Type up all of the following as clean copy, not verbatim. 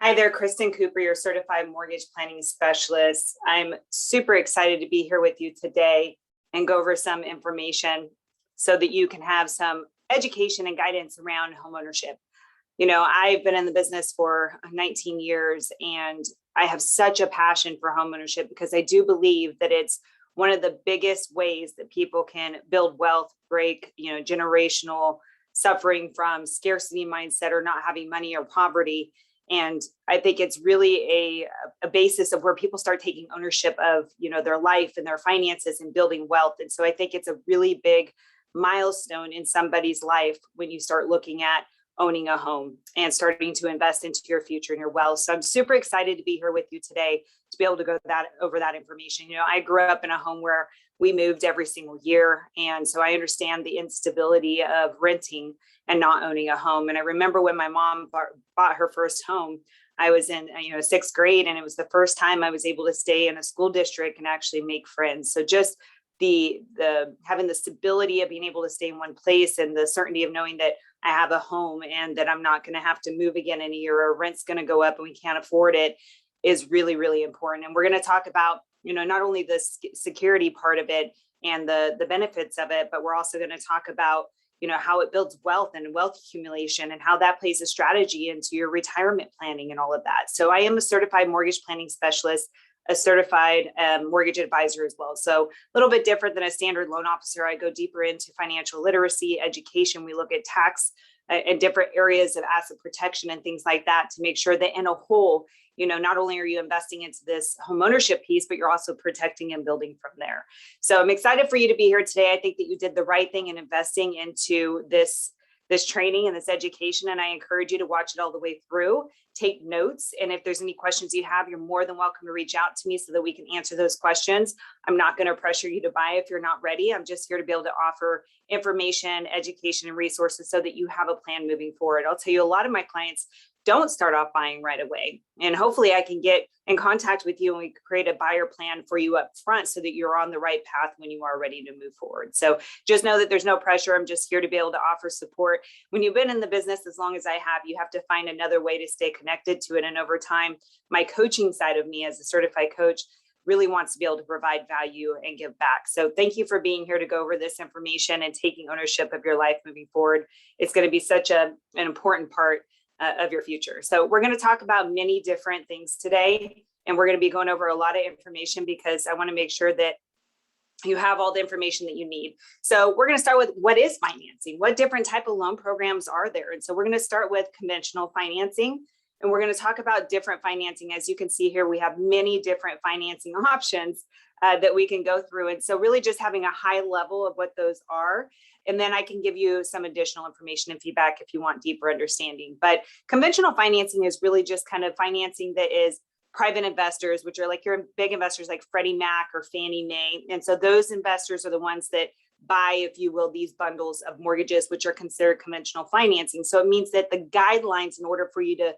Hi there, Kristin Cooper, your certified mortgage planning specialist. I'm super excited to be here with you today and go over some information so that you can have some education and guidance around homeownership. You know, I've been in the business for 19 years and I have such a passion for homeownership because I do believe that it's one of the biggest ways that people can build wealth, break, generational suffering from scarcity mindset or not having money or poverty. And I think it's really a basis of where people start taking ownership of, their life and their finances and building wealth. And so I think it's a really big milestone in somebody's life when you start looking at owning a home and starting to invest into your future and your wealth. So I'm super excited to be here with you today to be able to go over that information. I grew up in a home where we moved every single year. And so I understand the instability of renting and not owning a home. And I remember when my mom bought her first home, I was in sixth grade, and it was the first time I was able to stay in a school district and actually make friends. So just the having the stability of being able to stay in one place and the certainty of knowing that I have a home and that I'm not going to have to move again in a year or rent's going to go up and we can't afford it is really, really important. And we're going to talk about, not only the security part of it and the benefits of it, but we're also going to talk about, how it builds wealth and wealth accumulation and how that plays a strategy into your retirement planning and all of that. So I am a certified mortgage planning specialist, a certified mortgage advisor as well. So a little bit different than a standard loan officer. I go deeper into financial literacy, education. We look at tax and different areas of asset protection and things like that to make sure that in a whole, not only are you investing into this home ownership piece, but you're also protecting and building from there. So I'm excited for you to be here today. I think that you did the right thing in investing into this training and this education. And I encourage you to watch it all the way through, take notes. And if there's any questions you have, you're more than welcome to reach out to me so that we can answer those questions. I'm not going to pressure you to buy if you're not ready. I'm just here to be able to offer information, education, and resources so that you have a plan moving forward. I'll tell you, a lot of my clients don't start off buying right away. And hopefully I can get in contact with you and we can create a buyer plan for you up front so that you're on the right path when you are ready to move forward. So just know that there's no pressure. I'm just here to be able to offer support. When you've been in the business as long as I have, you have to find another way to stay connected to it. And over time, my coaching side of me as a certified coach really wants to be able to provide value and give back. So thank you for being here to go over this information and taking ownership of your life moving forward. It's going to be such an important part of your future. So we're going to talk about many different things today, and we're going to be going over a lot of information because I want to make sure that you have all the information that you need. So we're going to start with what is financing? What different type of loan programs are there? And so we're going to start with conventional financing, and we're going to talk about different financing. As you can see here, we have many different financing options that we can go through. And so really just having a high level of what those are. And then I can give you some additional information and feedback if you want deeper understanding. But conventional financing is really just kind of financing that is private investors, which are like your big investors like Freddie Mac or Fannie Mae. And so those investors are the ones that buy, if you will, these bundles of mortgages, which are considered conventional financing. So it means that the guidelines, in order for you to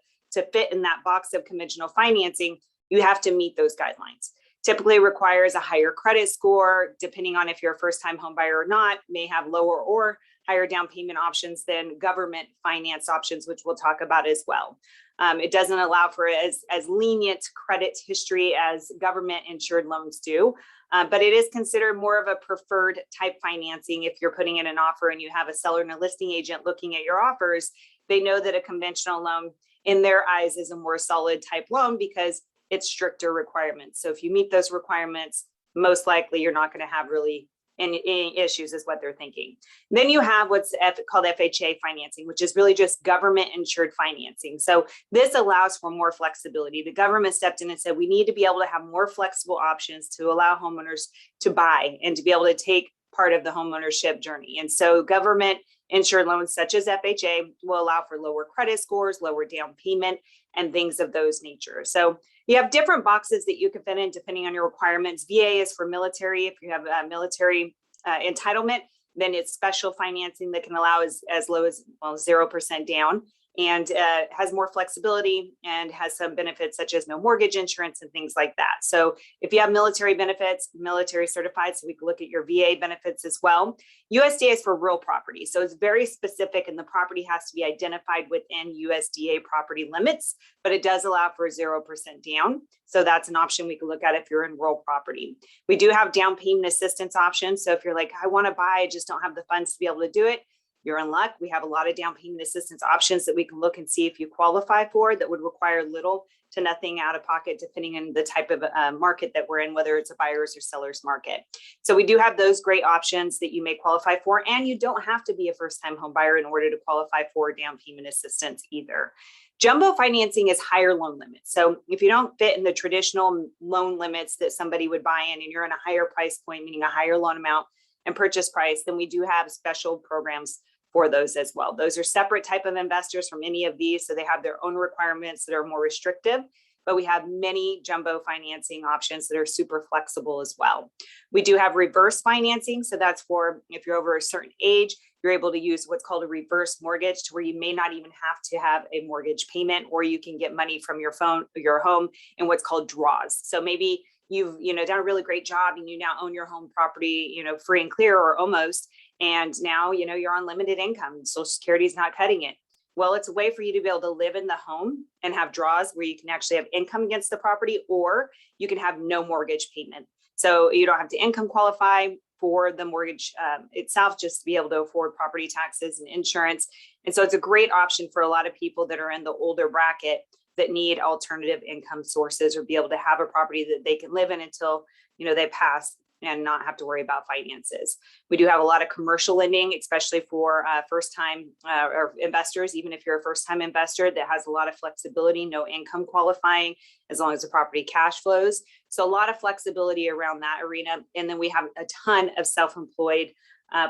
fit in that box of conventional financing, you have to meet those guidelines. Typically requires a higher credit score, depending on if you're a first-time home buyer or not, may have lower or higher down payment options than government finance options, which we'll talk about as well. It doesn't allow for as lenient credit history as government insured loans do, but it is considered more of a preferred type financing. If you're putting in an offer and you have a seller and a listing agent looking at your offers, they know that a conventional loan in their eyes is a more solid type loan because it's stricter requirements. So if you meet those requirements, most likely you're not going to have really any issues is what they're thinking. Then you have what's called FHA financing, which is really just government insured financing. So this allows for more flexibility. The government stepped in and said, we need to be able to have more flexible options to allow homeowners to buy and to be able to take part of the homeownership journey. And so government insured loans such as FHA will allow for lower credit scores, lower down payment, and things of those nature. So you have different boxes that you can fit in depending on your requirements. VA is for military. If you have a military entitlement, then it's special financing that can allow as low as 0% down. and has more flexibility and has some benefits such as no mortgage insurance and things like that. So if you have military benefits, military certified, so we can look at your VA benefits as well. USDA is for real property. So it's very specific, and the property has to be identified within USDA property limits, but it does allow for 0% down. So that's an option we can look at if you're in rural property. We do have down payment assistance options. So if you're like, I want to buy, I just don't have the funds to be able to do it, you're in luck. We have a lot of down payment assistance options that we can look and see if you qualify for that would require little to nothing out of pocket, depending on the type of market that we're in, whether it's a buyer's or seller's market. So we do have those great options that you may qualify for, and you don't have to be a first-time home buyer in order to qualify for down payment assistance either. Jumbo financing is higher loan limits. So if you don't fit in the traditional loan limits that somebody would buy in, and you're in a higher price point, meaning a higher loan amount and purchase price, then we do have special programs for those as well. Those are separate type of investors from any of these. So they have their own requirements that are more restrictive, but we have many jumbo financing options that are super flexible as well. We do have reverse financing. So that's for if you're over a certain age, you're able to use what's called a reverse mortgage, to where you may not even have to have a mortgage payment, or you can get money from your home in what's called draws. So maybe you've done a really great job and you now own your home property, free and clear or almost. And now, you're on limited income. Social Security is not cutting it. Well, it's a way for you to be able to live in the home and have draws where you can actually have income against the property, or you can have no mortgage payment. So you don't have to income qualify for the mortgage itself, just to be able to afford property taxes and insurance. And so it's a great option for a lot of people that are in the older bracket that need alternative income sources, or be able to have a property that they can live in until, they pass and not have to worry about finances. We do have a lot of commercial lending, especially for first-time or investors. Even if you're a first-time investor, that has a lot of flexibility, no income qualifying, as long as the property cash flows. So a lot of flexibility around that arena. And then we have a ton of self-employed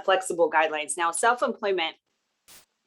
flexible guidelines. Now, self-employment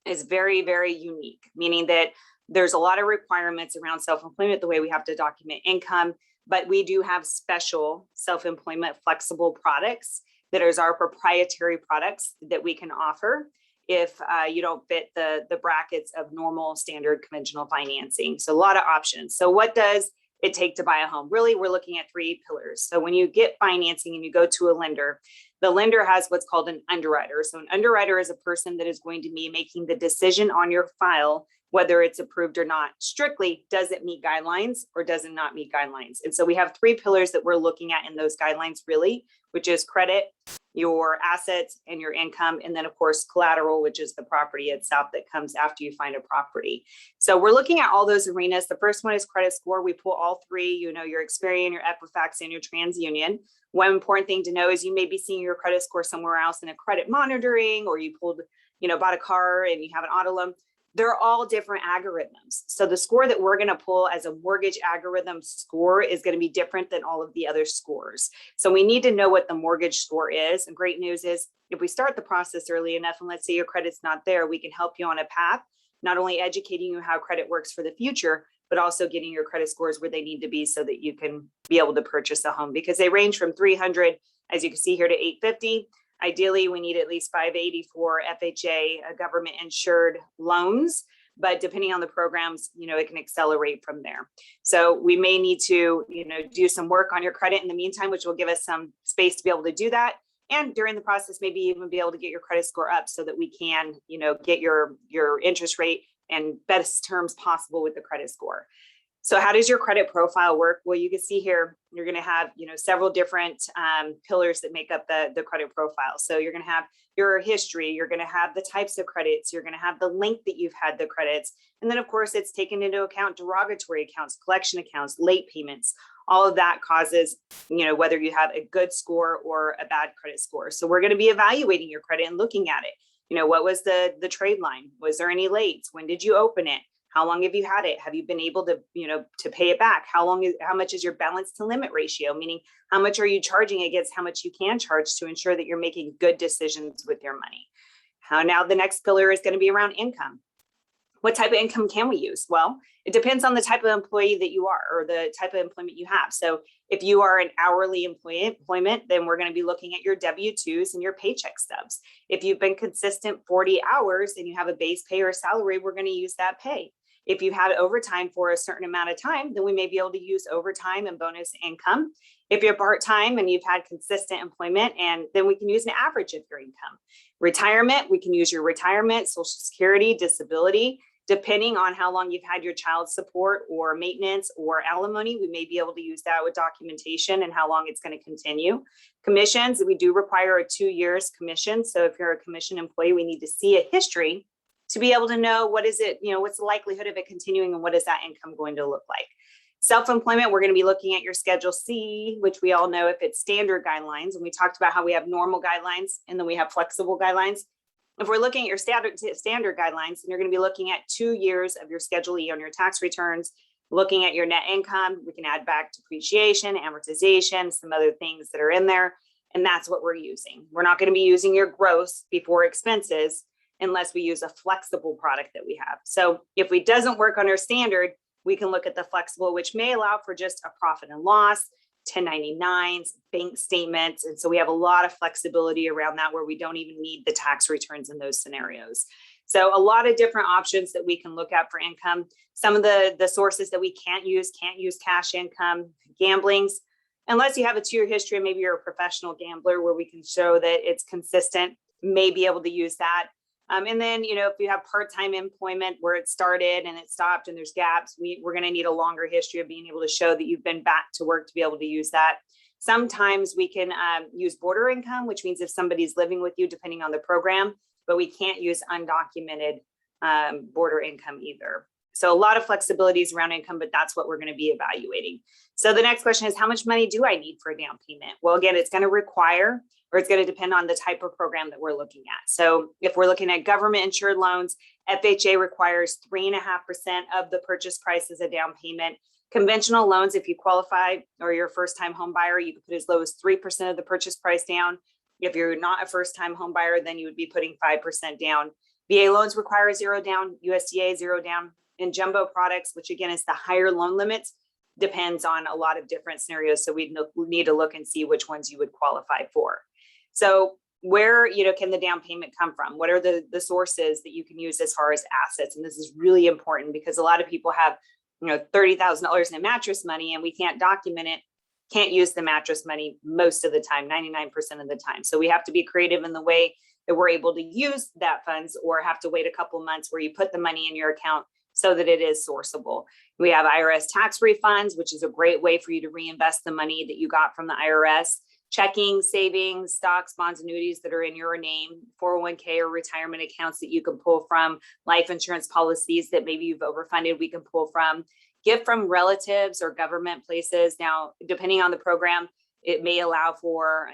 is very, very unique, meaning that there's a lot of requirements around self-employment, the way we have to document income, but we do have special self-employment flexible products that is our proprietary products that we can offer if you don't fit the brackets of normal standard conventional financing. So a lot of options. So what does it take to buy a home? Really, we're looking at 3 pillars. So when you get financing and you go to a lender, the lender has what's called an underwriter. So an underwriter is a person that is going to be making the decision on your file, whether it's approved or not. Strictly, does it meet guidelines or does it not meet guidelines? And so we have 3 pillars that we're looking at in those guidelines, really, which is credit, your assets, and your income. And then, of course, collateral, which is the property itself that comes after you find a property. So we're looking at all those arenas. The first one is credit score. We pull all 3, your Experian, your Equifax, and your TransUnion. One important thing to know is you may be seeing your credit score somewhere else in a credit monitoring, or you pulled, bought a car and you have an auto loan. They're all different algorithms. So the score that we're going to pull as a mortgage algorithm score is going to be different than all of the other scores. So we need to know what the mortgage score is. And great news is, if we start the process early enough, and let's say your credit's not there, we can help you on a path, not only educating you how credit works for the future, but also getting your credit scores where they need to be so that you can be able to purchase a home, because they range from 300, as you can see here, to 850. Ideally, we need at least 580 for FHA, government insured loans, but depending on the programs, it can accelerate from there. So we may need to, do some work on your credit in the meantime, which will give us some space to be able to do that. And during the process, maybe even be able to get your credit score up so that we can, get your interest rate and best terms possible with the credit score. So how does your credit profile work? Well, you can see here, you're going to have, several different pillars that make up the credit profile. So you're going to have your history, you're going to have the types of credits, you're going to have the length that you've had the credits. And then of course, it's taken into account derogatory accounts, collection accounts, late payments. All of that causes, whether you have a good score or a bad credit score. So we're going to be evaluating your credit and looking at it. What was the trade line? Was there any lates? When did you open it? How long have you had it? Have you been able to, to pay it back? How much is your balance to limit ratio? Meaning, how much are you charging against how much you can charge to ensure that you're making good decisions with your money? Now the next pillar is going to be around income. What type of income can we use? Well, it depends on the type of employee that you are or the type of employment you have. So if you are an hourly employment, then we're going to be looking at your W-2s and your paycheck stubs. If you've been consistent 40 hours and you have a base pay or salary, we're going to use that pay. If you had overtime for a certain amount of time, then we may be able to use overtime and bonus income. If you're part-time and you've had consistent employment, and then we can use an average of your income. Retirement, we can use your retirement, Social Security, disability. Depending on how long you've had your child support or maintenance or alimony, we may be able to use that with documentation and how long it's going to continue. Commissions, we do require a 2 years commission. So if you're a commission employee, we need to see a history to be able to know what is it, what's the likelihood of it continuing and what is that income going to look like. Self-employment, we're going to be looking at your Schedule C, which we all know if it's standard guidelines. And we talked about how we have normal guidelines and then we have flexible guidelines. If we're looking at your standard guidelines, then you're going to be looking at 2 years of your Schedule E on your tax returns, looking at your net income. We can add back depreciation, amortization, some other things that are in there. And that's what we're using. We're not going to be using your gross before expenses unless we use a flexible product that we have. So if it doesn't work on our standard, we can look at the flexible, which may allow for just a profit and loss, 1099s, bank statements. And so we have a lot of flexibility around that where we don't even need the tax returns in those scenarios. So a lot of different options that we can look at for income. Some of the sources that we can't use cash income, gamblings, unless you have a 2-year history, maybe you're a professional gambler where we can show that it's consistent, may be able to use that. And then, if you have part-time employment where it started and it stopped and there's gaps, we're going to need a longer history of being able to show that you've been back to work to be able to use that. Sometimes we can use border income, which means if somebody's living with you, depending on the program, but we can't use undocumented border income either. So a lot of flexibilities around income, but that's what we're going to be evaluating. So the next question is, how much money do I need for a down payment? Well, again, it's going to require, or it's going to depend on the type of program that we're looking at. So if we're looking at government insured loans, FHA requires 3.5% of the purchase price as a down payment. Conventional loans, if you qualify or you're a first-time home buyer, you can put as low as 3% of the purchase price down. If you're not a first-time home buyer, then you would be putting 5% down. VA loans require 0 down, USDA 0 down. And jumbo products, which again is the higher loan limits, depends on a lot of different scenarios. So we need to look and see which ones you would qualify for. So where can the down payment come from? What are the sources that you can use as far as assets? And this is really important because a lot of people have $30,000 in mattress money and we can't document it, can't use the mattress money most of the time, 99% of the time. So we have to be creative in the way that we're able to use that funds, or have to wait a couple months where you put the money in your account so that it is sourceable. We have IRS tax refunds, which is a great way for you to reinvest the money that you got from the IRS. Checking, savings, stocks, bonds, annuities that are in your name, 401k or retirement accounts that you can pull from, life insurance policies that maybe you've overfunded, we can pull from, gift from relatives or government places. Now, depending on the program, it may allow for,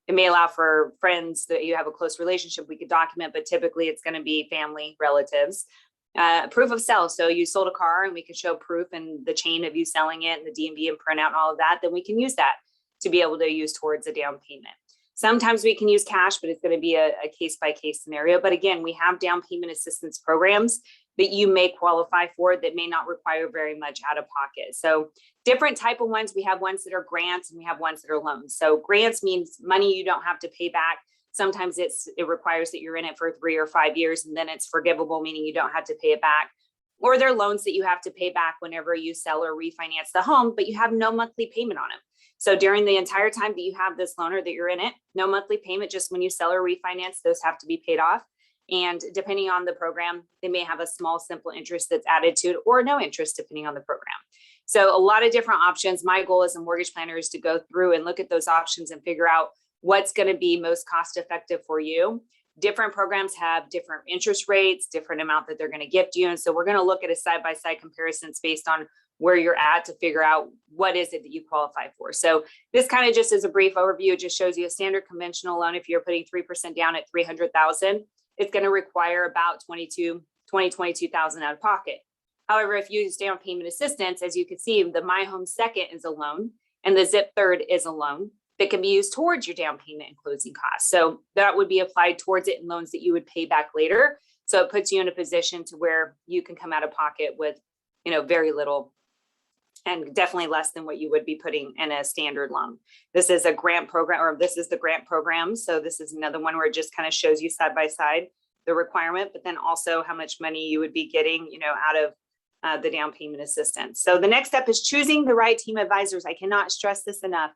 it may allow for friends that you have a close relationship, we could document, but typically it's going to be family, relatives. Proof of sale. So you sold a car and we can show proof and the chain of you selling it and the DMV and printout and all of that, then we can use that to be able to use towards a down payment. Sometimes we can use cash, but it's going to be a case-by-case scenario. But again, we have down payment assistance programs that you may qualify for that may not require very much out of pocket. So different type of ones, we have ones that are grants and we have ones that are loans. So grants means money you don't have to pay back. Sometimes it requires that you're in it for 3 or 5 years and then it's forgivable, meaning you don't have to pay it back. Or they're loans that you have to pay back whenever you sell or refinance the home, but you have no monthly payment on them. So during the entire time that you have this loan or that you're in it, no monthly payment, just when you sell or refinance, those have to be paid off. And depending on the program, they may have a small, simple interest that's added to it or no interest depending on the program. So a lot of different options. My goal as a mortgage planner is to go through and look at those options and figure out what's going to be most cost effective for you. Different programs have different interest rates, different amount that they're going to gift you. And so we're going to look at a side-by-side comparisons based on where you're at to figure out what is it that you qualify for. So this kind of just is a brief overview. It just shows you a standard conventional loan. If you're putting 3% down at $300,000, it's going to require about $22,000 out of pocket. However, if you use down payment assistance, as you can see, the My Home Second is a loan and the Zip Third is a loan that can be used towards your down payment and closing costs. So that would be applied towards it in loans that you would pay back later. So it puts you in a position to where you can come out of pocket with, very little, and definitely less than what you would be putting in a standard loan. This is a grant program, or this is the grant program. So this is another one where it just kind of shows you side by side the requirement, but then also how much money you would be getting, out of the down payment assistance. So the next step is choosing the right team advisors. I cannot stress this enough.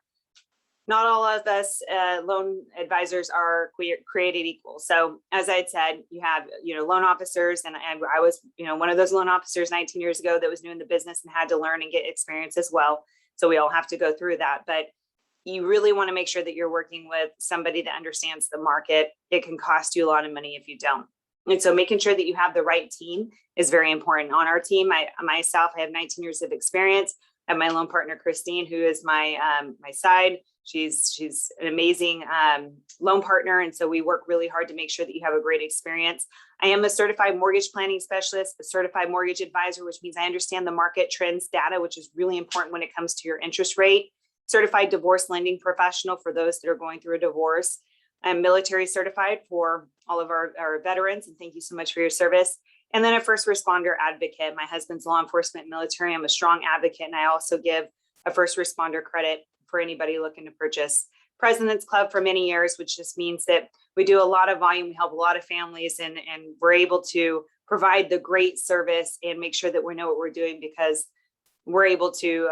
Not all of us loan advisors are created equal. So as I had said, you have, loan officers, and I was, one of those loan officers 19 years ago that was new in the business and had to learn and get experience as well. So we all have to go through that, but you really want to make sure that you're working with somebody that understands the market. It can cost you a lot of money if you don't. And so making sure that you have the right team is very important. On our team, myself, I have 19 years of experience. I have my loan partner, Kristin, who is my side. She's an amazing loan partner. And so we work really hard to make sure that you have a great experience. I am a certified mortgage planning specialist, a certified mortgage advisor, which means I understand the market trends data, which is really important when it comes to your interest rate. Certified divorce lending professional for those that are going through a divorce. I'm military certified for all of our veterans, and thank you so much for your service. And then a first responder advocate. My husband's law enforcement military. I'm a strong advocate, and I also give a first responder credit for anybody looking to purchase. President's Club for many years, which just means that we do a lot of volume, we help a lot of families, and we're able to provide the great service and make sure that we know what we're doing because we're able to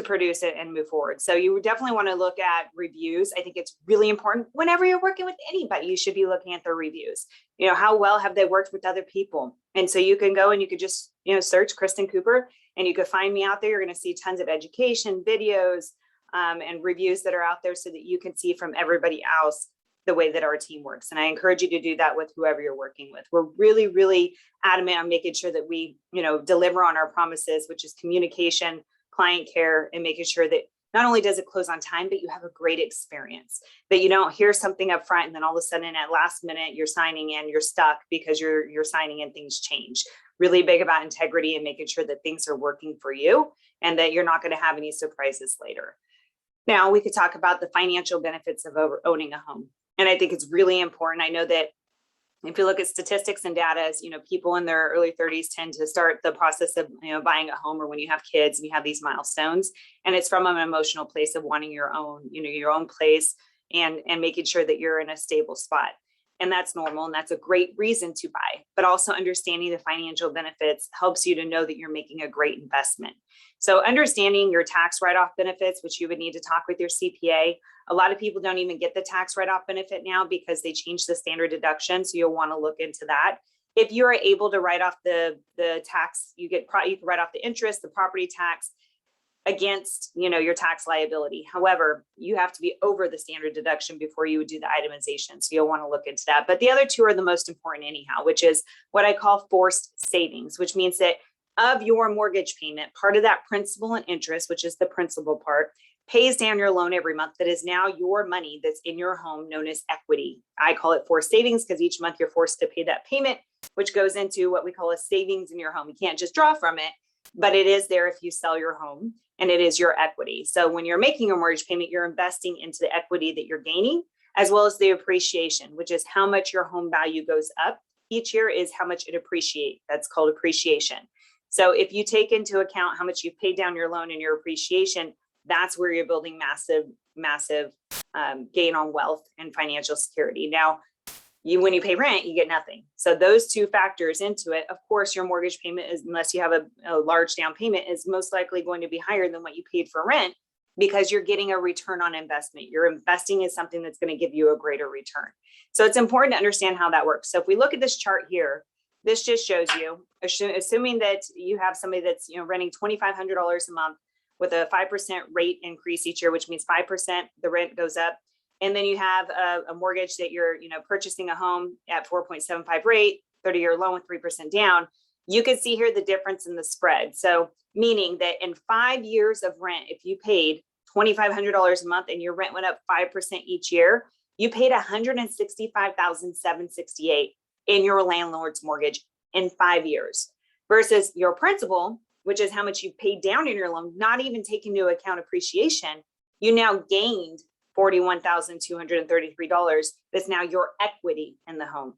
produce it and move forward. So you definitely want to look at reviews. I think it's really important whenever you're working with anybody, you should be looking at their reviews. How well have they worked with other people? And so you can go and you could just, search Kristin Cooper and you could find me out there. You're going to see tons of education videos and reviews that are out there so that you can see from everybody else the way that our team works. And I encourage you to do that with whoever you're working with. We're really, really adamant on making sure that we, deliver on our promises, which is communication, client care, and making sure that not only does it close on time, but you have a great experience, that you don't hear something up front and then all of a sudden at last minute you're signing in, you're stuck because you're signing in, things change. Really big about integrity and making sure that things are working for you and that you're not going to have any surprises later. Now we could talk about the financial benefits of owning a home. And I think it's really important. I know that if you look at statistics and data, people in their early 30s tend to start the process of, buying a home, or when you have kids and you have these milestones, and it's from an emotional place of wanting your own, your own place and making sure that you're in a stable spot. And that's normal. And that's a great reason to buy, but also understanding the financial benefits helps you to know that you're making a great investment. So understanding your tax write-off benefits, which you would need to talk with your CPA. A lot of people don't even get the tax write-off benefit now because they changed the standard deduction. So you'll want to look into that. If you're able to write off the tax, you can write off the interest, the property tax against, your tax liability. However, you have to be over the standard deduction before you would do the itemization. So you'll want to look into that. But the other two are the most important anyhow, which is what I call forced savings, which means that of your mortgage payment, part of that principal and interest, which is the principal part, pays down your loan every month. That is now your money that's in your home, known as equity. I call it forced savings because each month you're forced to pay that payment, which goes into what we call a savings in your home. You can't just draw from it, but it is there if you sell your home, and it is your equity. So when you're making a mortgage payment, you're investing into the equity that you're gaining, as well as the appreciation, which is how much your home value goes up each year is how much it appreciates. That's called appreciation. So if you take into account how much you've paid down your loan and your appreciation, that's where you're building massive gain on wealth and financial security. Now, when you pay rent, you get nothing. So those two factors into it, of course, your mortgage payment is, unless you have a large down payment, is most likely going to be higher than what you paid for rent because you're getting a return on investment. You're investing in something that's going to give you a greater return. So it's important to understand how that works. So if we look at this chart here, this just shows you, assuming that you have somebody that's renting $2,500 a month with a 5% rate increase each year, which means 5% the rent goes up. And then you have a mortgage that you're purchasing a home at 4.75 rate, 30-year loan with 3% down. You can see here the difference in the spread. So meaning that in 5 years of rent, if you paid $2,500 a month and your rent went up 5% each year, you paid $165,768 in your landlord's mortgage in 5 years versus your principal, which is how much you paid down in your loan, not even taking into account appreciation. You now gained $41,233. That's now your equity in the home.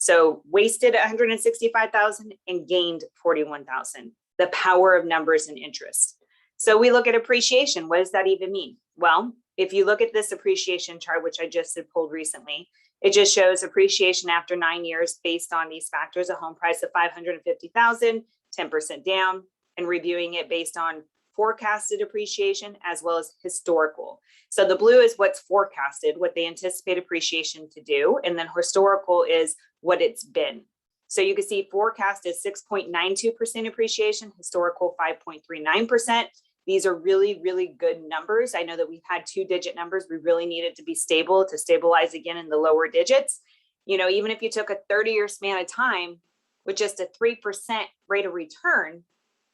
So wasted 165,000 and gained 41,000. The power of numbers and interest. So we look at appreciation. What does that even mean? Well, if you look at this appreciation chart, which I just had pulled recently, it just shows appreciation after 9 years based on these factors: a home price of 550,000, 10% down, and reviewing it based on forecasted appreciation as well as historical. So the blue is what's forecasted, what they anticipate appreciation to do, and then historical is what it's been. So you can see forecast is 6.92% appreciation, historical 5.39%. These are really, really good numbers. I know that we've had 2-digit numbers. We really needed to be stable to stabilize again in the lower digits. You know, even if you took a 30-year span of time with just a 3% rate of return,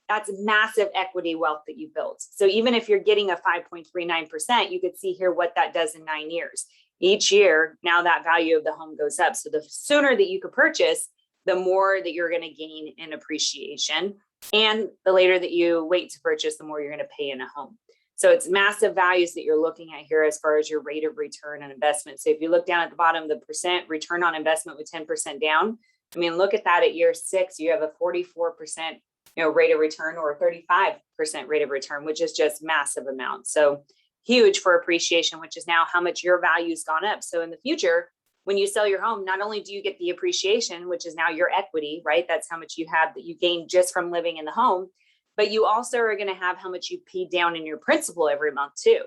that's massive equity wealth that you built. So even if you're getting a 5.39%, you could see here what that does in 9 years. Each year, now that value of the home goes up. So the sooner that you could purchase, the more that you're going to gain in appreciation. And the later that you wait to purchase, the more you're going to pay in a home. So it's massive values that you're looking at here as far as your rate of return on investment. So if you look down at the bottom, the percent return on investment with 10% down, I mean, look at that at year 6, you have a 44% rate of return, or a 35% rate of return, which is just massive amounts. So huge for appreciation, which is now how much your value's gone up. So in the future, when you sell your home, not only do you get the appreciation, which is now your equity, right? That's how much you have that you gain just from living in the home, but you also are going to have how much you pay down in your principal every month too.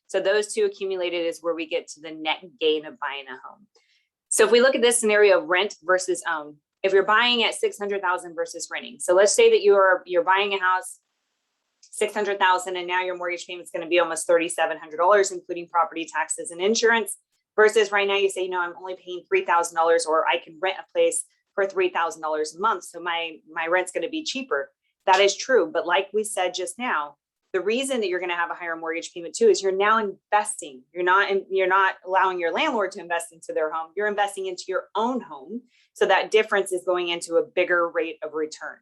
So those two accumulated is where we get to the net gain of buying a home. So if we look at this scenario of rent versus own, if you're buying at 600,000 versus renting. So let's say that you're buying a house, 600,000, and now your mortgage payment is going to be almost $3,700, including property taxes and insurance. Versus right now you say, I'm only paying $3,000, or I can rent a place for $3,000 a month. So my rent's going to be cheaper. That is true. But like we said just now, the reason that you're going to have a higher mortgage payment too is you're now investing. You're not allowing your landlord to invest into their home. You're investing into your own home. So that difference is going into a bigger rate of return.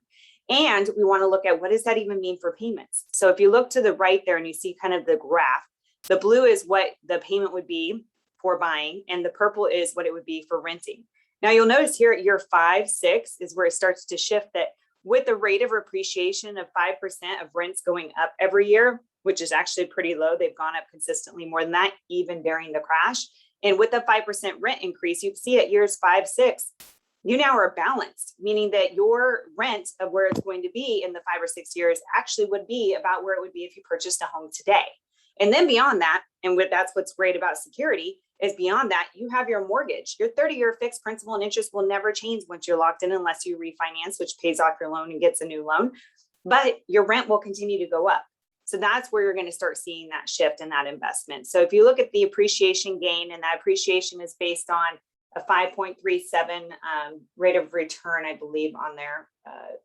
And we want to look at, what does that even mean for payments? So if you look to the right there and you see kind of the graph, the blue is what the payment would be for buying, and the purple is what it would be for renting. Now you'll notice here at year 5, 6 is where it starts to shift, that with the rate of appreciation of 5% of rents going up every year, which is actually pretty low. They've gone up consistently more than that, even during the crash. And with the 5% rent increase, you can see at years 5, 6, you now are balanced, meaning that your rent of where it's going to be in the 5 or 6 years actually would be about where it would be if you purchased a home today. And then beyond that, and that's what's great about security, is beyond that, you have your mortgage. Your 30-year fixed principal and interest will never change once you're locked in, unless you refinance, which pays off your loan and gets a new loan. But your rent will continue to go up. So that's where you're going to start seeing that shift in that investment. So if you look at the appreciation gain, and that appreciation is based on a 5.37 rate of return, I believe on there,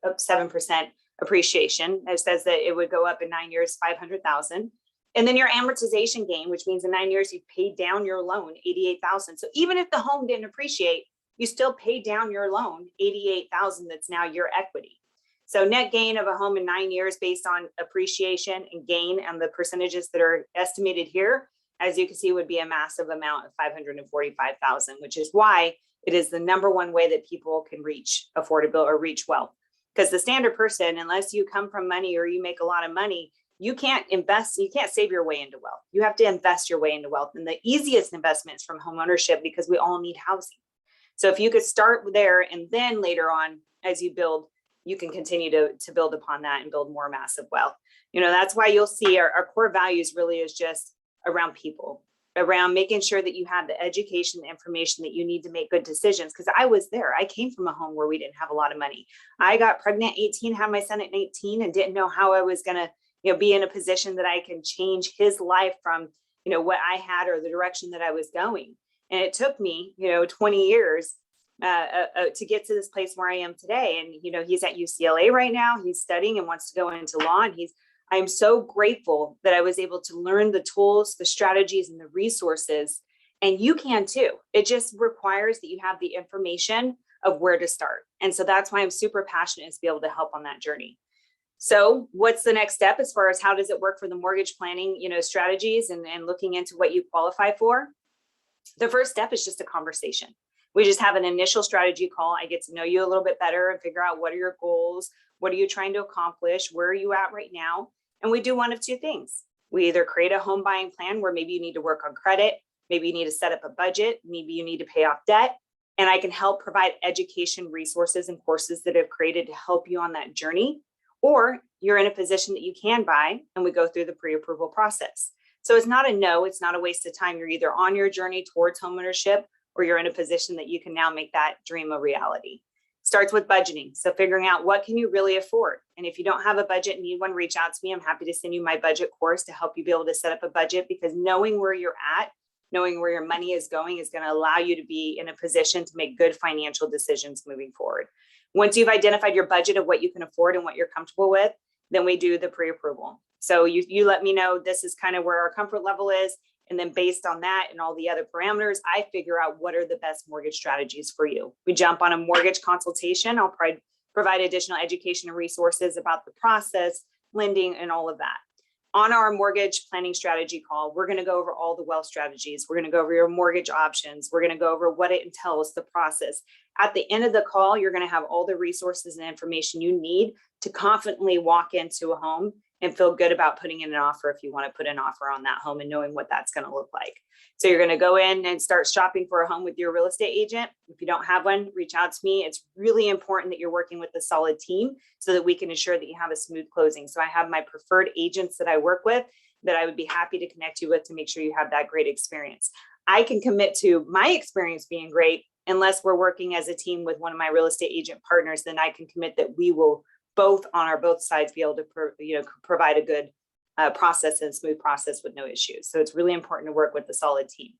up 7% appreciation. It says that it would go up in 9 years, 500,000. And then your amortization gain, which means in 9 years, you paid down your loan, 88,000. So even if the home didn't appreciate, you still paid down your loan, 88,000. That's now your equity. So net gain of a home in 9 years based on appreciation and gain, and the percentages that are estimated here, as you can see, would be a massive amount of 545,000, which is why it is the number one way that people can reach affordable or reach wealth. Because the standard person, unless you come from money or you make a lot of money, you can't invest, you can't save your way into wealth. You have to invest your way into wealth. And the easiest investment is from home ownership, because we all need housing. So if you could start there, and then later on, as you build, you can continue to build upon that and build more massive wealth. That's why you'll see our core values really is just around people, around making sure that you have the education, the information that you need to make good decisions. Because I was there. I came from a home where we didn't have a lot of money. I got pregnant at 18, had my son at 19, and didn't know how I was going to be in a position that I can change his life from, what I had or the direction that I was going. And it took me, 20 years to get to this place where I am today. And, he's at UCLA right now. He's studying and wants to go into law. And I'm so grateful that I was able to learn the tools, the strategies, and the resources. And you can too. It just requires that you have the information of where to start. And so that's why I'm super passionate to be able to help on that journey. So what's the next step as far as how does it work for the mortgage planning, strategies and looking into what you qualify for? The first step is just a conversation. We just have an initial strategy call. I get to know you a little bit better and figure out what are your goals, what are you trying to accomplish, where are you at right now? And we do one of two things. We either create a home buying plan where maybe you need to work on credit, maybe you need to set up a budget, maybe you need to pay off debt, and I can help provide education resources and courses that I've created to help you on that journey. Or you're in a position that you can buy and we go through the pre-approval process. So it's not a no, it's not a waste of time. You're either on your journey towards homeownership or you're in a position that you can now make that dream a reality. Starts with budgeting. So figuring out what can you really afford. And if you don't have a budget and need one, reach out to me. I'm happy to send you my budget course to help you be able to set up a budget, because knowing where you're at, knowing where your money is going is going to allow you to be in a position to make good financial decisions moving forward. Once you've identified your budget of what you can afford and what you're comfortable with, then we do the pre-approval. So you let me know this is kind of where our comfort level is. And then based on that and all the other parameters, I figure out what are the best mortgage strategies for you. We jump on a mortgage consultation. I'll provide additional education and resources about the process, lending, and all of that. On our mortgage planning strategy call, we're going to go over all the wealth strategies. We're going to go over your mortgage options. We're going to go over what it entails, the process. At the end of the call, you're going to have all the resources and information you need to confidently walk into a home and feel good about putting in an offer if you want to put an offer on that home and knowing what that's going to look like. So you're going to go in and start shopping for a home with your real estate agent. If you don't have one, reach out to me. It's really important that you're working with a solid team so that we can ensure that you have a smooth closing. So I have my preferred agents that I work with that I would be happy to connect you with to make sure you have that great experience. I can commit to my experience being great unless we're working as a team with one of my real estate agent partners. Then I can commit that we will both on our both sides be able to provide a good process and smooth process with no issues. So it's really important to work with a solid team.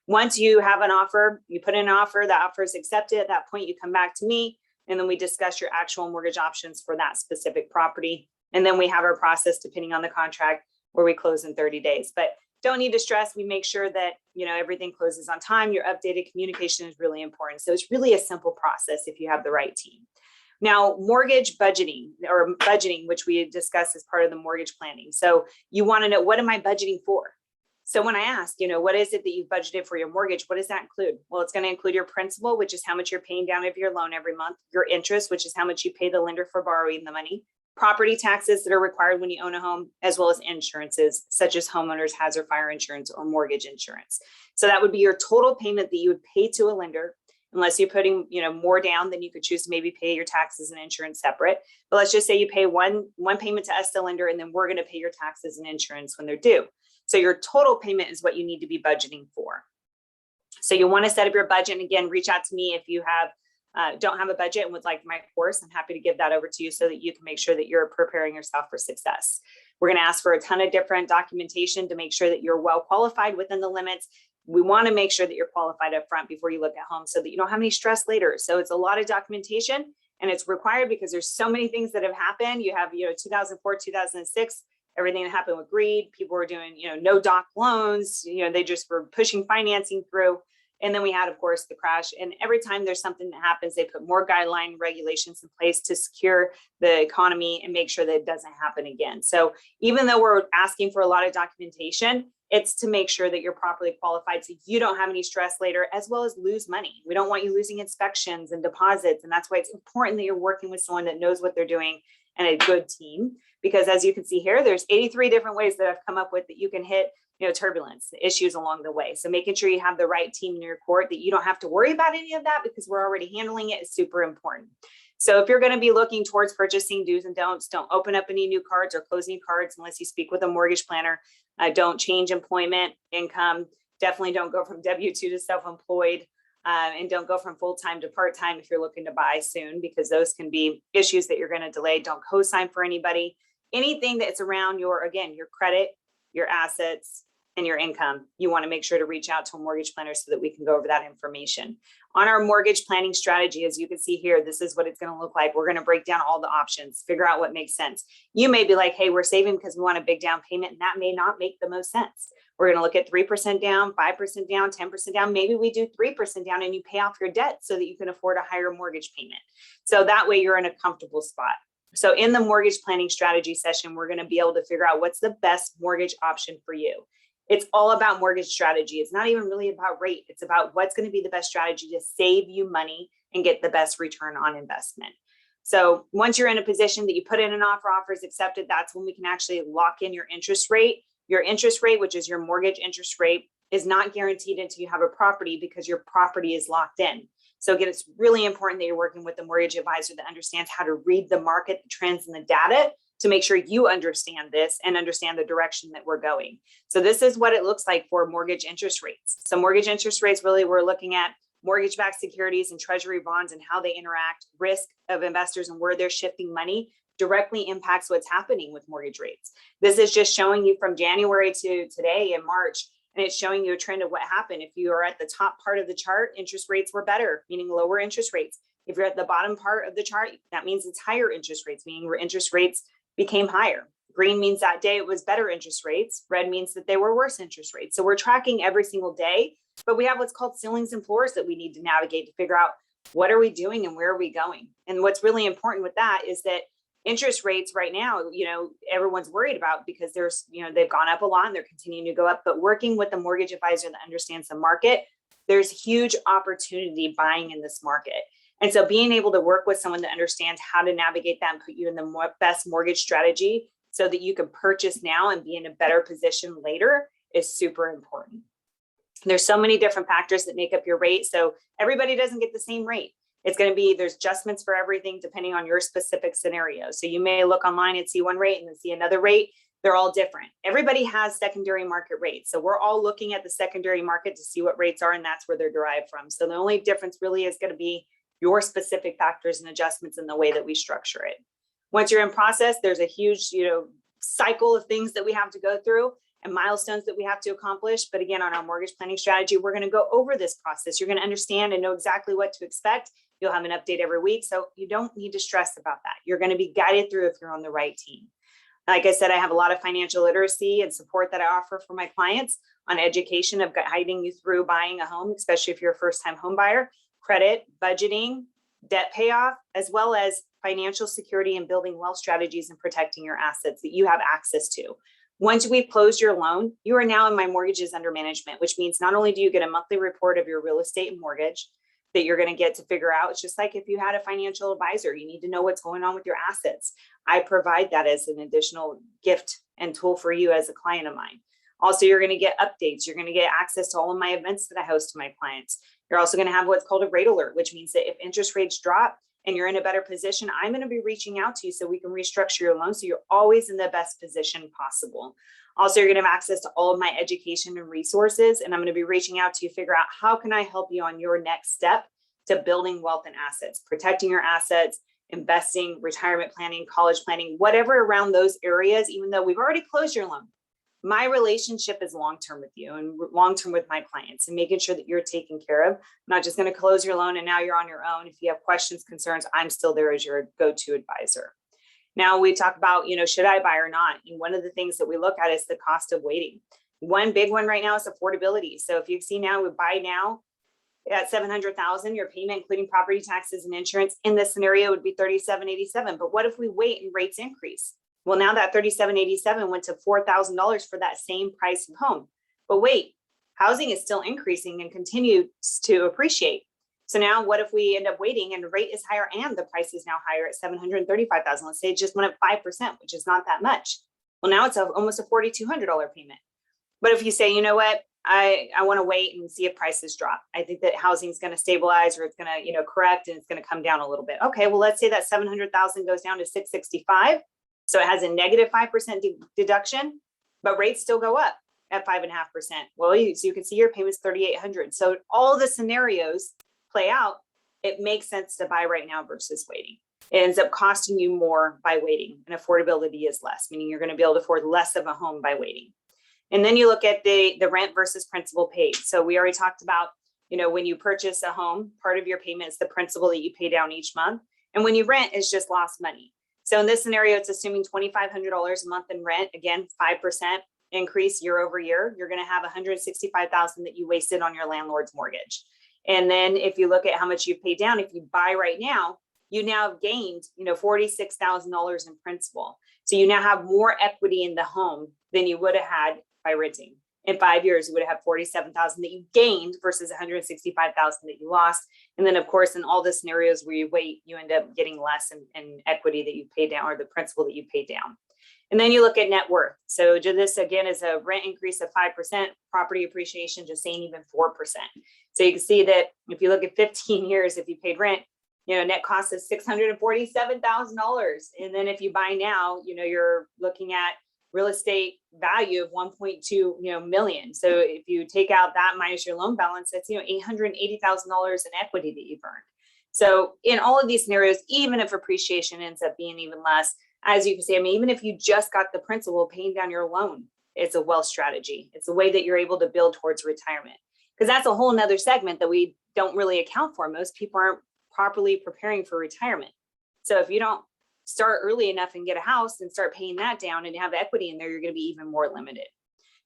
Once you have an offer, you put in an offer, the offer is accepted. At that point, you come back to me and then we discuss your actual mortgage options for that specific property. And then we have our process depending on the contract where we close in 30 days. But don't need to stress. We make sure that everything closes on time. Your updated communication is really important. So it's really a simple process if you have the right team. Now, mortgage budgeting or budgeting, which we discussed as part of the mortgage planning. So you want to know, what am I budgeting for? So when I ask, what is it that you've budgeted for your mortgage? What does that include? Well, it's going to include your principal, which is how much you're paying down of your loan every month, your interest, which is how much you pay the lender for borrowing the money, property taxes that are required when you own a home, as well as insurances such as homeowners hazard fire insurance or mortgage insurance. So that would be your total payment that you would pay to a lender. Unless you're putting, more down, then you could choose to maybe pay your taxes and insurance separate. But let's just say you pay one payment to us, the lender, and then we're going to pay your taxes and insurance when they're due. So your total payment is what you need to be budgeting for. So you want to set up your budget. And again, reach out to me if you don't have a budget and would like my course. I'm happy to give that over to you so that you can make sure that you're preparing yourself for success. We're going to ask for a ton of different documentation to make sure that you're well qualified within the limits. We want to make sure that you're qualified up front before you look at home so that you don't have any stress later. So it's a lot of documentation and it's required because there's so many things that have happened. You have, 2004, 2006, everything that happened with greed. People were doing, no doc loans, they just were pushing financing through. And then we had, of course, the crash. And every time there's something that happens, they put more guideline regulations in place to secure the economy and make sure that it doesn't happen again. So even though we're asking for a lot of documentation, it's to make sure that you're properly qualified so you don't have any stress later, as well as lose money. We don't want you losing inspections and deposits. And that's why it's important that you're working with someone that knows what they're doing and a good team. Because as you can see here, there's 83 different ways that I've come up with that you can hit turbulence, issues along the way. So making sure you have the right team in your court, that you don't have to worry about any of that because we're already handling it, is super important. So if you're going to be looking towards purchasing, do's and don'ts, don't open up any new cards or close any cards unless you speak with a mortgage planner. Don't change employment income. Definitely don't go from W-2 to self-employed, and don't go from full-time to part-time if you're looking to buy soon, because those can be issues that you're going to delay. Don't co-sign for anybody. Anything that's around your credit, your assets, and your income, you want to make sure to reach out to a mortgage planner so that we can go over that information. On our mortgage planning strategy, as you can see here, this is what it's going to look like. We're going to break down all the options, figure out what makes sense. You may be like, hey, we're saving because we want a big down payment, and that may not make the most sense. We're going to look at 3% down, 5% down, 10% down. Maybe we do 3% down and you pay off your debt so that you can afford a higher mortgage payment. So that way you're in a comfortable spot. So in the mortgage planning strategy session, we're going to be able to figure out what's the best mortgage option for you. It's all about mortgage strategy. It's not even really about rate. It's about what's going to be the best strategy to save you money and get the best return on investment. So once you're in a position that you put in an offer, offer is accepted, that's when we can actually lock in your interest rate. Your interest rate, which is your mortgage interest rate, is not guaranteed until you have a property because your property is locked in. So again, it's really important that you're working with a mortgage advisor that understands how to read the market, the trends, and the data to make sure you understand this and understand the direction that we're going. So this is what it looks like for mortgage interest rates. So mortgage interest rates, really, we're looking at mortgage-backed securities and treasury bonds and how they interact, risk of investors and where they're shifting money directly impacts what's happening with mortgage rates. This is just showing you from January to today in March, and it's showing you a trend of what happened. If you are at the top part of the chart, interest rates were better, meaning lower interest rates. If you're at the bottom part of the chart, that means it's higher interest rates, meaning where interest rates became higher. Green means that day it was better interest rates. Red means that they were worse interest rates. So we're tracking every single day, but we have what's called ceilings and floors that we need to navigate to figure out what are we doing and where are we going. And what's really important with that is that interest rates right now, everyone's worried about because there's, they've gone up a lot and they're continuing to go up, but working with a mortgage advisor that understands the market, there's huge opportunity buying in this market. And so being able to work with someone that understands how to navigate that and put you in the best mortgage strategy so that you can purchase now and be in a better position later is super important. There's so many different factors that make up your rate. So everybody doesn't get the same rate. It's going to be, there's adjustments for everything depending on your specific scenario. So you may look online and see one rate and then see another rate. They're all different. Everybody has secondary market rates. So we're all looking at the secondary market to see what rates are, and that's where they're derived from. So the only difference really is going to be your specific factors and adjustments in the way that we structure it. Once you're in process, there's a huge, cycle of things that we have to go through and milestones that we have to accomplish. But again, on our mortgage planning strategy, we're going to go over this process. You're going to understand and know exactly what to expect. You'll have an update every week. So you don't need to stress about that. You're going to be guided through if you're on the right team. Like I said, I have a lot of financial literacy and support that I offer for my clients on education of guiding you through buying a home, especially if you're a first-time home buyer, credit, budgeting, debt payoff, as well as financial security and building wealth strategies and protecting your assets that you have access to. Once we've closed your loan, you are now in my mortgages under management, which means not only do you get a monthly report of your real estate and mortgage that you're going to get to figure out, it's just like if you had a financial advisor, you need to know what's going on with your assets. I provide that as an additional gift and tool for you as a client of mine. Also, you're going to get updates. You're going to get access to all of my events that I host to my clients. You're also going to have what's called a rate alert, which means that if interest rates drop and you're in a better position, I'm going to be reaching out to you so we can restructure your loan so you're always in the best position possible. Also, you're going to have access to all of my education and resources, and I'm going to be reaching out to you to figure out how can I help you on your next step to building wealth and assets, protecting your assets, investing, retirement planning, college planning, whatever around those areas, even though we've already closed your loan. My relationship is long-term with you and long-term with my clients and making sure that you're taken care of. I'm not just going to close your loan and now you're on your own. If you have questions, concerns, I'm still there as your go-to advisor. Now we talk about, should I buy or not? And one of the things that we look at is the cost of waiting. One big one right now is affordability. So if you see now, we buy now at $700,000, your payment, including property taxes and insurance in this scenario would be $3,787. But what if we wait and rates increase? Well, now that $3,787 went to $4,000 for that same price of home. But wait, housing is still increasing and continues to appreciate. So now what if we end up waiting and the rate is higher and the price is now higher at $735,000? Let's say it just went up 5%, which is not that much. Well, now it's almost a $4,200 payment. But if you say, you know what, I want to wait and see if prices drop. I think that housing is going to stabilize or it's going to, correct and it's going to come down a little bit. Okay, well, let's say that $700,000 goes down to $665,000. So it has a negative 5% deduction, but rates still go up at 5.5%. Well, so you can see your payment's $3,800. So all the scenarios play out. It makes sense to buy right now versus waiting. It ends up costing you more by waiting, and affordability is less, meaning you're going to be able to afford less of a home by waiting. And then you look at the rent versus principal paid. So we already talked about, when you purchase a home, part of your payment is the principal that you pay down each month. And when you rent, it's just lost money. So in this scenario, it's assuming $2,500 a month in rent. Again, 5% increase year over year. You're going to have $165,000 that you wasted on your landlord's mortgage. And then if you look at how much you've paid down, if you buy right now, you now have gained, $46,000 in principal. So you now have more equity in the home than you would have had by renting. In 5 years, you would have 47,000 that you gained versus 165,000 that you lost. And then, of course, in all the scenarios where you wait, you end up getting less in equity that you pay down, or the principal that you pay down. And then you look at net worth. So this again is a rent increase of 5%, property appreciation just saying even 4%. So you can see that if you look at 15 years, if you paid rent, net cost is $647,000. And then if you buy now, you're looking at real estate value of 1.2 million. So if you take out that minus your loan balance, that's $880,000 in equity that you've earned. So in all of these scenarios, even if appreciation ends up being even less, as you can see, even if you just got the principal paying down your loan, it's a wealth strategy. It's a way that you're able to build towards retirement, because that's a whole nother segment that we don't really account for. Most people aren't properly preparing for retirement. So if you don't start early enough and get a house and start paying that down and have equity in there, you're going to be even more limited.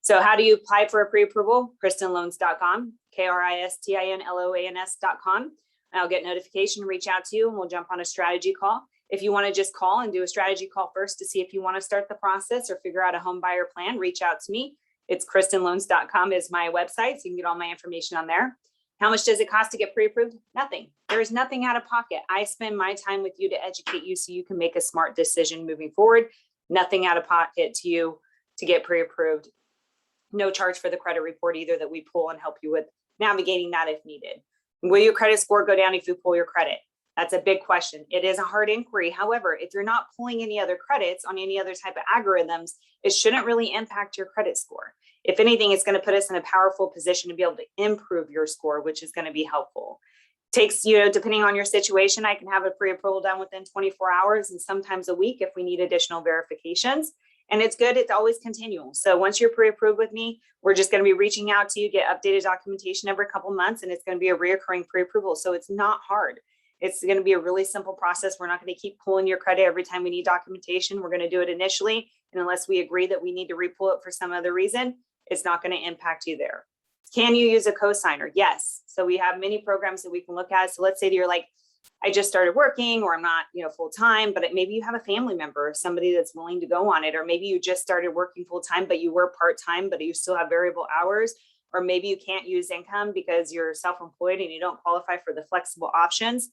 So how do you apply for a pre-approval? KristinLoans.com, KristinLoans.com. I'll get notification, reach out to you, and we'll jump on a strategy call. If you want to just call and do a strategy call first to see if you want to start the process or figure out a home buyer plan, reach out to me. It's KristinLoans.com is my website, so you can get all my information on there. How much does it cost to get pre-approved? Nothing. There is nothing out of pocket. I spend my time with you to educate you so you can make a smart decision moving forward. Nothing out of pocket to you to get pre-approved. No charge for the credit report either that we pull and help you with navigating that if needed. Will your credit score go down if you pull your credit? That's a big question. It is a hard inquiry. However, if you're not pulling any other credits on any other type of algorithms, it shouldn't really impact your credit score. If anything, it's going to put us in a powerful position to be able to improve your score, which is going to be helpful. Takes, depending on your situation, I can have a pre-approval done within 24 hours and sometimes a week if we need additional verifications. And it's good. It's always continual. So once you're pre-approved with me, we're just going to be reaching out to you, get updated documentation every couple months, and it's going to be a reoccurring pre-approval. So it's not hard. It's going to be a really simple process. We're not going to keep pulling your credit every time we need documentation. We're going to do it initially. And unless we agree that we need to re-pull it for some other reason, it's not going to impact you there. Can you use a cosigner? Yes. So we have many programs that we can look at. So let's say that you're like, I just started working, or I'm not, full time, but maybe you have a family member or somebody that's willing to go on it. Or maybe you just started working full time, but you were part time, but you still have variable hours. Or maybe you can't use income because you're self-employed and you don't qualify for the flexible options.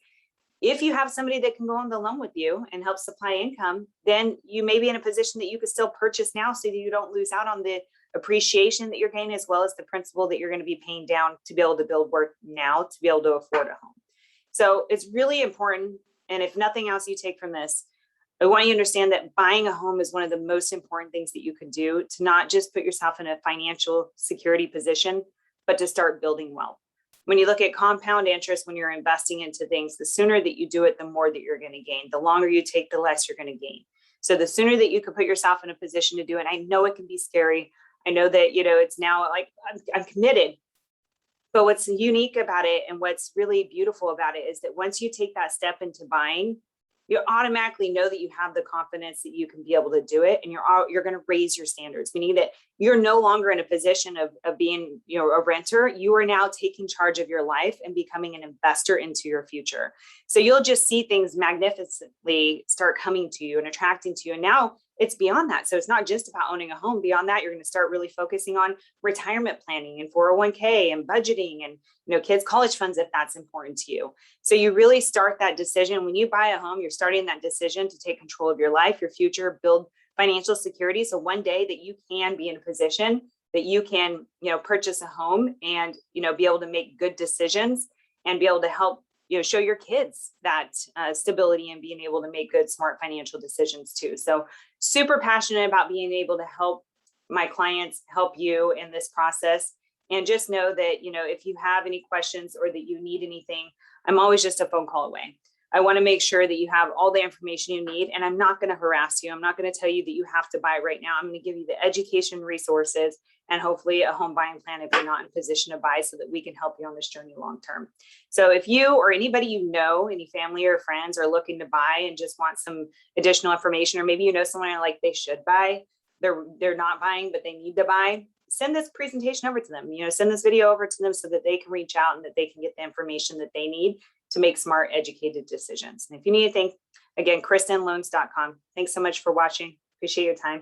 If you have somebody that can go on the loan with you and help supply income, then you may be in a position that you could still purchase now so that you don't lose out on the appreciation that you're gaining, as well as the principal that you're going to be paying down to be able to build worth now to be able to afford a home. So it's really important. And if nothing else you take from this, I want you to understand that buying a home is one of the most important things that you can do to not just put yourself in a financial security position, but to start building wealth. When you look at compound interest, when you're investing into things, the sooner that you do it, the more that you're going to gain. The longer you take, the less you're going to gain. So the sooner that you can put yourself in a position to do it, I know it can be scary. I know that, it's now like I'm committed. But what's unique about it and what's really beautiful about it is that once you take that step into buying, you automatically know that you have the confidence that you can be able to do it, and you're going to raise your standards, meaning that you're no longer in a position of being a renter. You are now taking charge of your life and becoming an investor into your future. So you'll just see things magnificently start coming to you and attracting to you. And now it's beyond that. So it's not just about owning a home. Beyond that, you're going to start really focusing on retirement planning and 401k and budgeting and kids' college funds if that's important to you. So you really start that decision. When you buy a home, you're starting that decision to take control of your life, your future, build financial security. So one day that you can be in a position that you can, purchase a home and, be able to make good decisions and be able to help, show your kids that stability and being able to make good, smart financial decisions too. So super passionate about being able to help my clients, help you in this process. And just know that, if you have any questions or that you need anything, I'm always just a phone call away. I want to make sure that you have all the information you need, and I'm not going to harass you. I'm not going to tell you that you have to buy right now. I'm going to give you the education resources and hopefully a home buying plan if you're not in a position to buy, so that we can help you on this journey long term. So if you or anybody any family or friends are looking to buy and just want some additional information, or maybe someone like they should buy, they're not buying, but they need to buy, send this presentation over to them, send this video over to them so that they can reach out and that they can get the information that they need to make smart, educated decisions. And if you need anything, again, KristinLoans.com. Thanks so much for watching. Appreciate your time.